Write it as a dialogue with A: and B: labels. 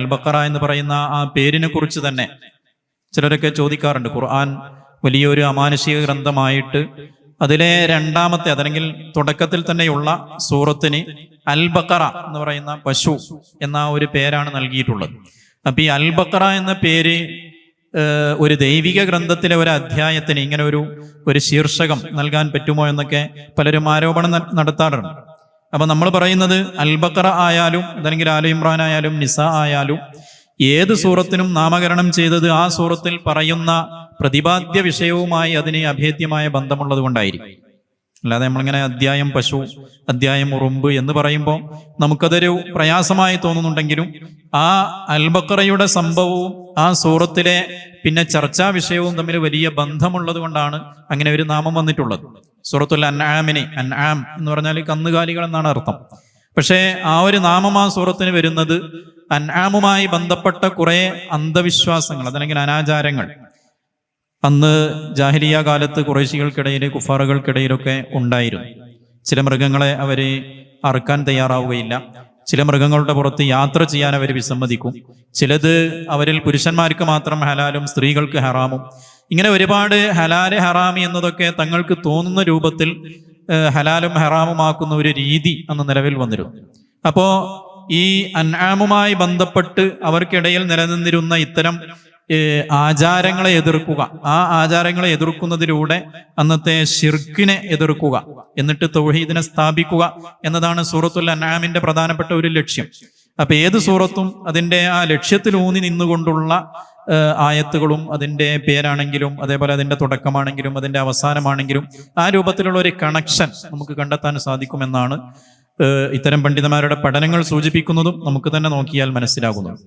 A: അൽ-ബഖറ എന്ന് പറയുന്ന ആ പേരിനെ കുറിച്ച് തന്നെ ചിലരൊക്കെ ചോദിക്കാറുണ്ട്. ഖുർആൻ വലിയൊരു അമാനുഷിക ഗ്രന്ഥമായിട്ട് അതിലെ രണ്ടാമത്തെ അതല്ലെങ്കിൽ തുടക്കത്തിൽ തന്നെയുള്ള സൂറത്തിന് അൽ-ബഖറ എന്ന് പറയുന്ന പശു എന്ന ഒരു പേരാണ് നൽകിയിട്ടുള്ളത്. അപ്പൊ ഈ അൽ-ബഖറ എന്ന പേര് ഒരു ദൈവിക ഗ്രന്ഥത്തിലെ ഒരു അധ്യായത്തിന് ഇങ്ങനെ ഒരു ശീർഷകം നൽകാൻ പറ്റുമോ എന്നൊക്കെ പലരും ആരോപണം നടത്താറുണ്ട്. അപ്പൊ നമ്മൾ പറയുന്നത് അൽ-ബഖറ ആയാലും അതല്ലെങ്കിൽ ആല ഇമ്രാൻ ആയാലും നിസ ആയാലും ഏത് സൂറത്തിനും നാമകരണം ചെയ്തത് ആ സൂറത്തിൽ പറയുന്ന പ്രതിപാദ്യ വിഷയവുമായി അതിന് അഭേദ്യമായ ബന്ധമുള്ളത് കൊണ്ടായിരിക്കും. അല്ലാതെ നമ്മളിങ്ങനെ അധ്യായം പശു, അധ്യായം ഉറുമ്പ് എന്ന് പറയുമ്പോൾ നമുക്കതൊരു പ്രയാസമായി തോന്നുന്നുണ്ടെങ്കിലും ആ അൽ-ബഖറയുടെ സംഭവവും ആ സൂറത്തിലെ പിന്നെ ചർച്ചാ വിഷയവും തമ്മിൽ വലിയ ബന്ധമുള്ളത് കൊണ്ടാണ് അങ്ങനെ ഒരു നാമം വന്നിട്ടുള്ളത്. സൂറത്തുൽ അൻആമിന് അൻആം എന്ന് പറഞ്ഞാൽ കന്നുകാലികൾ എന്നാണ് അർത്ഥം. പക്ഷേ ആ ഒരു നാമം ആ സൂറത്തിന് വരുന്നത് അൻആമുമായി ബന്ധപ്പെട്ട കുറെ അന്ധവിശ്വാസങ്ങൾ അതല്ലെങ്കിൽ അനാചാരങ്ങൾ അന്ന് ജാഹിലിയ കാലത്ത് ഖുറൈശികൾക്കിടയിൽ കുഫാറുകൾക്കിടയിലൊക്കെ ഉണ്ടായിരുന്നു. ചില മൃഗങ്ങളെ അവര് അറുക്കാൻ തയ്യാറാവുകയില്ല, ചില മൃഗങ്ങളുടെ പുറത്ത് യാത്ര ചെയ്യാൻ അവർ വിസമ്മതിക്കും, ചിലത് അവരിൽ പുരുഷന്മാർക്ക് മാത്രം ഹലാലും സ്ത്രീകൾക്ക് ഹറാമും, ഇങ്ങനെ ഒരുപാട് ഹലാല് ഹറാമി എന്നതൊക്കെ തങ്ങൾക്ക് തോന്നുന്ന രൂപത്തിൽ ഹലാലും ഹറാമുമാക്കുന്ന ഒരു രീതി അന്ന് നിലവിൽ വന്നിരുന്നു. അപ്പോ ഈ അൻആമുമായി ബന്ധപ്പെട്ട് അവർക്കിടയിൽ നിലനിന്നിരുന്ന ഇത്തരം ആചാരങ്ങളെ എതിർക്കുക, ആ ആചാരങ്ങളെ എതിർക്കുന്നതിലൂടെ അന്നത്തെ ശിർക്കിനെ എതിർക്കുക, എന്നിട്ട് തൗഹീദിനെ സ്ഥാപിക്കുക എന്നതാണ് സൂറത്തുൽ അൻആമിന്റെ പ്രധാനപ്പെട്ട ഒരു ലക്ഷ്യം. അപ്പൊ ഏത് സൂറത്തും അതിന്റെ ആ ലക്ഷ്യത്തിലൂന്നി നിന്നുകൊണ്ടുള്ള ആയത്തുകളും അതിന്റെ പേരാണെങ്കിലും അതേപോലെ അതിന്റെ തുടക്കമാണെങ്കിലും അതിന്റെ അവസാനമാണെങ്കിലും ആ രൂപത്തിലുള്ള ഒരു കണക്ഷൻ നമുക്ക് കണ്ടെത്താൻ സാധിക്കുമെന്നാണ് ഇത്തരം പണ്ഡിതന്മാരുടെ പഠനങ്ങൾ സൂചിപ്പിക്കുന്നതും നമുക്ക് തന്നെ നോക്കിയാൽ മനസ്സിലാകുന്നതും.